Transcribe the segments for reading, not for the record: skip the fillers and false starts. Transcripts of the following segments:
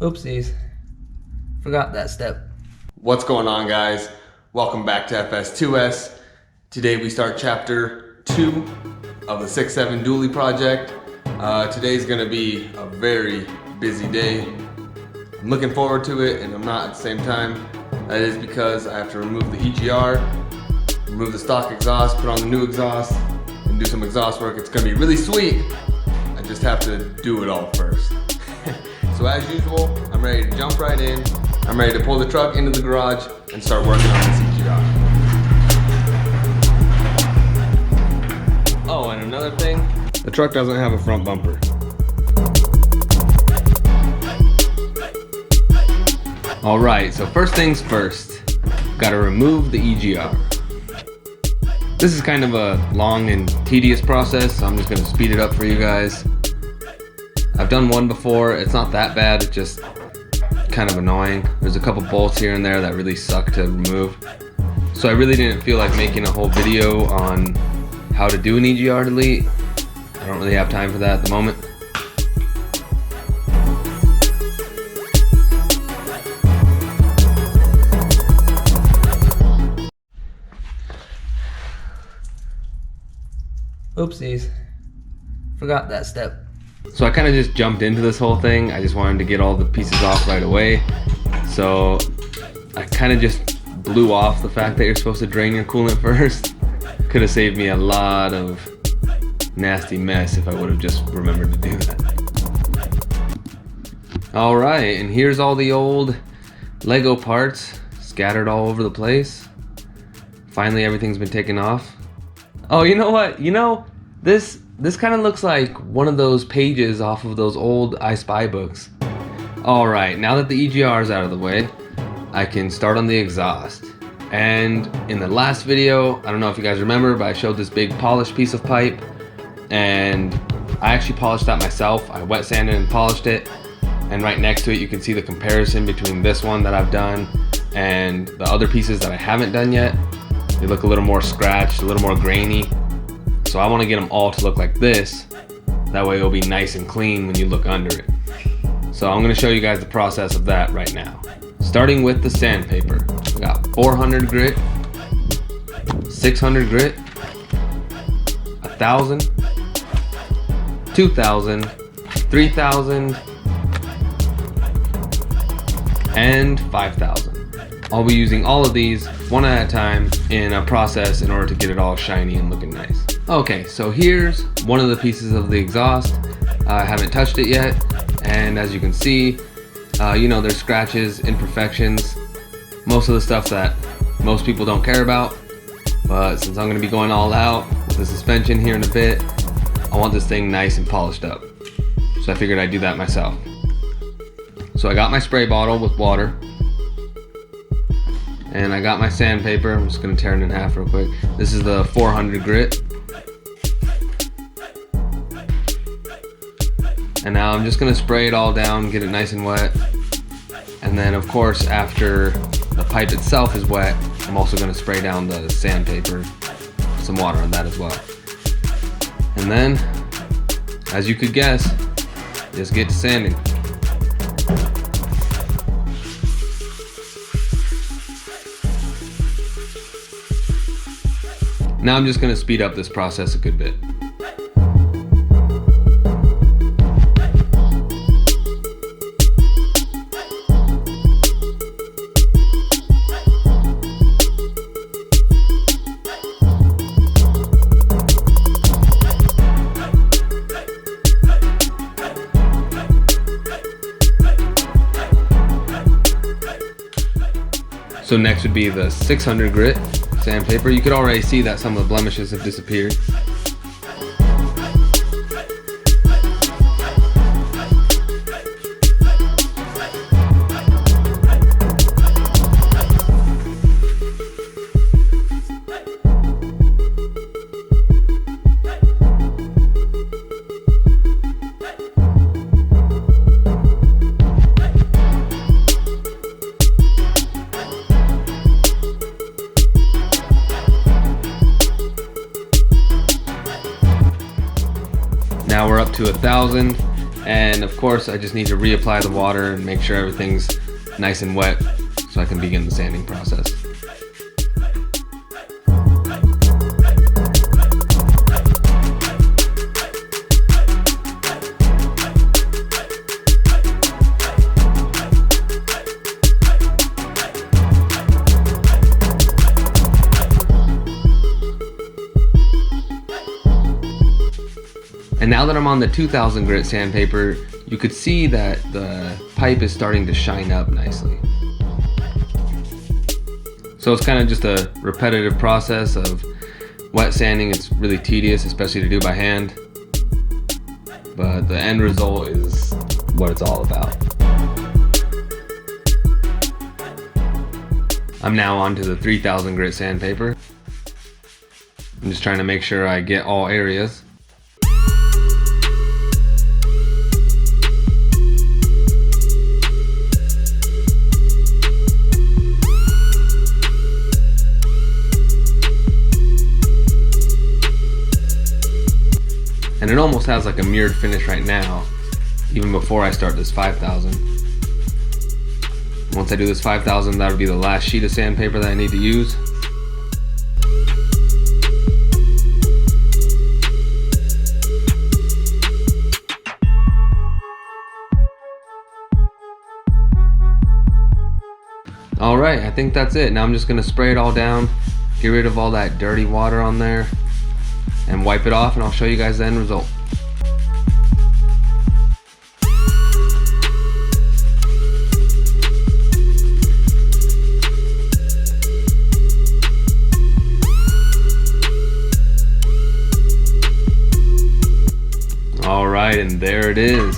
Oopsies. Forgot that step. What's going on, guys? Welcome back to FS2S. Today we start chapter 2 of the 6.7 dually project. Today's gonna be a very busy day. I'm looking forward to it and I'm not at the same time. That is because I have to remove the EGR, remove the stock exhaust, put on the new exhaust, and do some exhaust work. It's gonna be really sweet. I just have to do it all first. So as usual, I'm ready to jump right in. I'm ready to pull the truck into the garage and start working on this EGR. Oh, and another thing, the truck doesn't have a front bumper. All right, so first things first, gotta remove the EGR. This is kind of a long and tedious process, so I'm just gonna speed it up for you guys. I've done one before, it's not that bad, it's just kind of annoying. There's a couple bolts here and there that really suck to remove. So I really didn't feel like making a whole video on how to do an EGR delete. I don't really have time for that at the moment. Oopsies. Forgot that step. So I kind of just jumped into this whole thing. I just wanted to get all the pieces off right away. So I kind of just blew off the fact that you're supposed to drain your coolant first. Could have saved me a lot of nasty mess if I would have just remembered to do that. All right, and here's all the old Lego parts scattered all over the place. Finally, everything's been taken off. Oh, you know what? This kind of looks like one of those pages off of those old I Spy books. All right, now that the EGR is out of the way, I can start on the exhaust. And in the last video, I don't know if you guys remember, but I showed this big polished piece of pipe, and I actually polished that myself. I wet sanded and polished it, and right next to it you can see the comparison between this one that I've done and the other pieces that I haven't done yet. They look a little more scratched, a little more grainy. So I want to get them all to look like this. That way it'll be nice and clean when you look under it. So I'm going to show you guys the process of that right now. Starting with the sandpaper. We got 400 grit, 600 grit, 1,000, 2,000, 3,000, and 5,000. I'll be using all of these one at a time in a process in order to get it all shiny and looking nice. Okay, so here's one of the pieces of the exhaust. I haven't touched it yet, and as you can see, there's scratches, imperfections, most of the stuff that most people don't care about. But since I'm going to be going all out with the suspension here in a bit, I want this thing nice and polished up. So I figured I'd do that myself. So I got my spray bottle with water, and I got my sandpaper. I'm just going to tear it in half real quick. This is the 400 grit. And now I'm just gonna spray it all down, get it nice and wet. And then of course, after the pipe itself is wet, I'm also gonna spray down the sandpaper, some water on that as well. And then, as you could guess, just get to sanding. Now I'm just gonna speed up this process a good bit. So next would be the 600 grit sandpaper. You could already see that some of the blemishes have disappeared. Now we're up to 1,000, And of course, I just need to reapply the water and make sure everything's nice and wet so I can begin the sanding process. And now that I'm on the 2000 grit sandpaper, you could see that the pipe is starting to shine up nicely. So it's kind of just a repetitive process of wet sanding. It's really tedious, especially to do by hand. But the end result is what it's all about. I'm now onto the 3000 grit sandpaper. I'm just trying to make sure I get all areas. And it almost has like a mirrored finish right now, even before I start this 5000. Once I do this 5000, that'll be the last sheet of sandpaper that I need to use. All right, I think that's it. Now I'm just gonna spray it all down, get rid of all that dirty water on there, and wipe it off, and I'll show you guys the end result. All right, and there it is.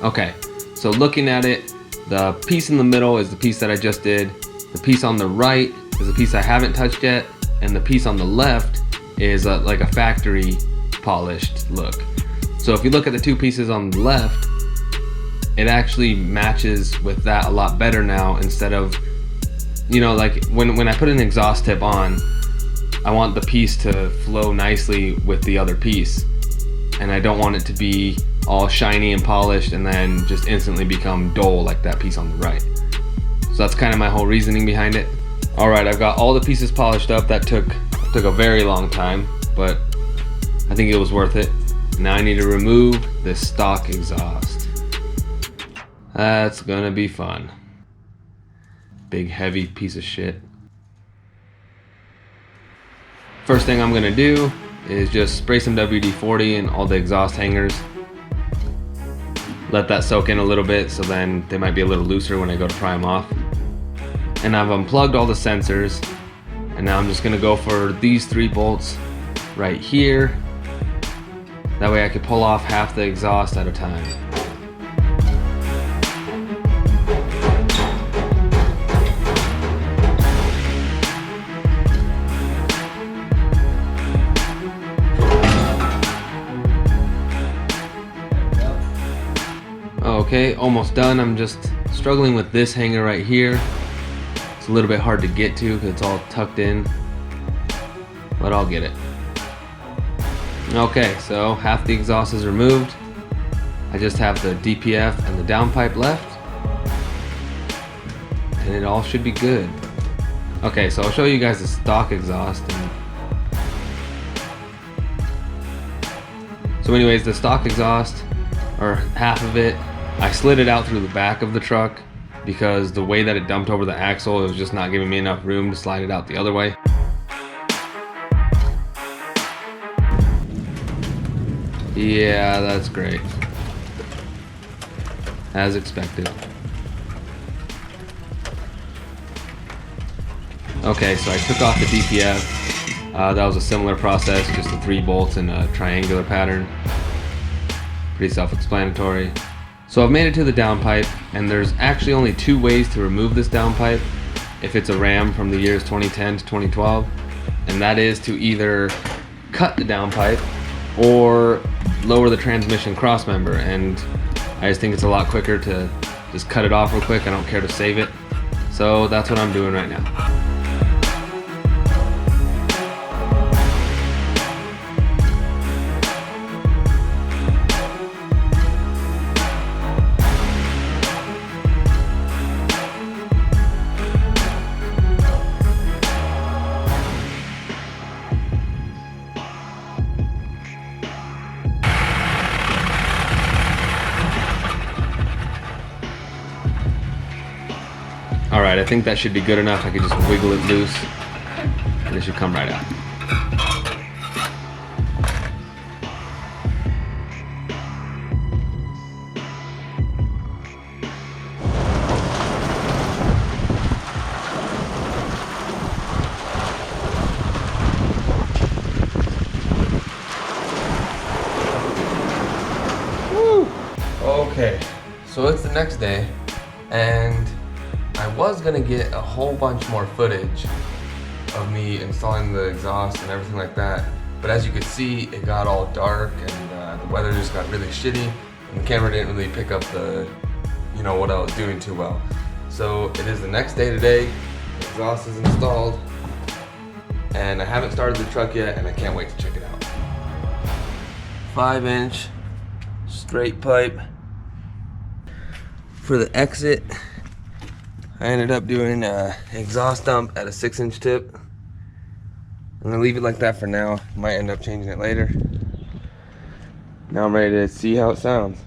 Okay, so looking at it, the piece in the middle is the piece that I just did. The piece on the right is a piece I haven't touched yet, and the piece on the left is like a factory polished look. So if you look at the two pieces on the left, it actually matches with that a lot better now, instead of, you know, like when I put an exhaust tip on, I want the piece to flow nicely with the other piece, and I don't want it to be all shiny and polished and then just instantly become dull like that piece on the right. So that's kind of my whole reasoning behind it. All right, I've got all the pieces polished up. That took a very long time, but I think it was worth it. Now I need to remove this stock exhaust. That's gonna be fun. Big heavy piece of shit. First thing I'm gonna do is just spray some WD-40 in all the exhaust hangers. Let that soak in a little bit, so then they might be a little looser when I go to pry them off. And I've unplugged all the sensors, and now I'm just gonna go for these 3 bolts right here. That way I could pull off half the exhaust at a time. Okay, almost done. I'm just struggling with this hanger right here. It's a little bit hard to get to because it's all tucked in, but I'll get it. Okay, so half the exhaust is removed. I just have the DPF and the downpipe left, and it all should be good. Okay, so I'll show you guys the stock exhaust. So anyways, the stock exhaust, or half of it, I slid it out through the back of the truck because the way that it dumped over the axle, it was just not giving me enough room to slide it out the other way. Yeah, that's great. As expected. Okay, so I took off the DPF. That was a similar process, just the 3 bolts in a triangular pattern. Pretty self-explanatory. So I've made it to the downpipe, and there's actually only 2 ways to remove this downpipe if it's a Ram from the years 2010 to 2012, and that is to either cut the downpipe or lower the transmission crossmember, and I just think it's a lot quicker to just cut it off real quick. I don't care to save it, so that's what I'm doing right now. Alright, I think that should be good enough. I can just wiggle it loose and it should come right out. Okay, so it's the next day, and I was gonna get a whole bunch more footage of me installing the exhaust and everything like that, but as you could see, it got all dark and the weather just got really shitty, and the camera didn't really pick up the, you know, what I was doing too well. So it is the next day today, the exhaust is installed, and I haven't started the truck yet, and I can't wait to check it out. 5-inch straight pipe. For the exit, I ended up doing an exhaust dump at a 6-inch tip. I'm gonna leave it like that for now. Might end up changing it later. Now I'm ready to see how it sounds.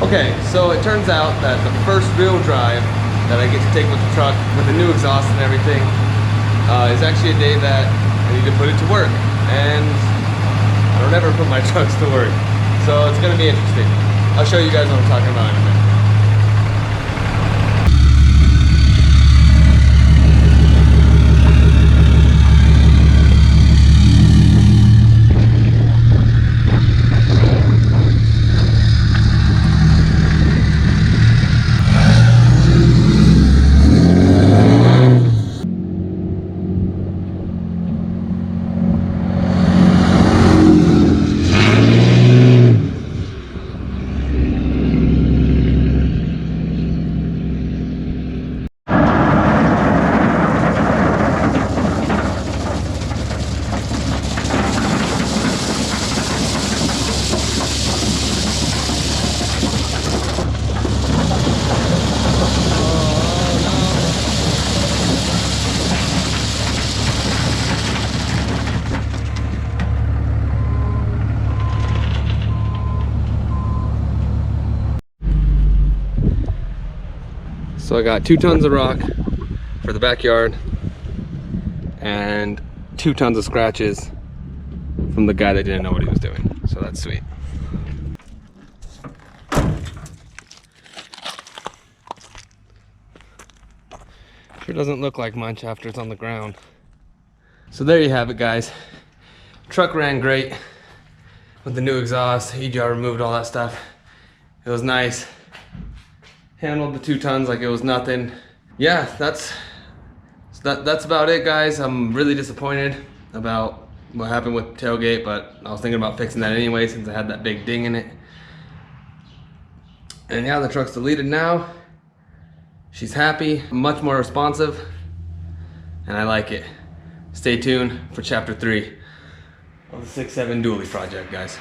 Okay, so it turns out that the first real drive that I get to take with the truck, with the new exhaust and everything, is actually a day that I need to put it to work. And I don't ever put my trucks to work. So it's gonna be interesting. I'll show you guys what I'm talking about in a minute. So I got 2 tons of rock for the backyard and 2 tons of scratches from the guy that didn't know what he was doing. So that's sweet. Sure doesn't look like much after it's on the ground. So there you have it, guys. Truck ran great with the new exhaust. EGR removed all that stuff. It was nice. Handled the 2 tons like it was nothing. Yeah, that's about it, guys. I'm really disappointed about what happened with the tailgate, but I was thinking about fixing that anyway since I had that big ding in it. And yeah, the truck's deleted now. She's happy, much more responsive, and I like it. Stay tuned for chapter 3 of the 6.7 dually project, guys.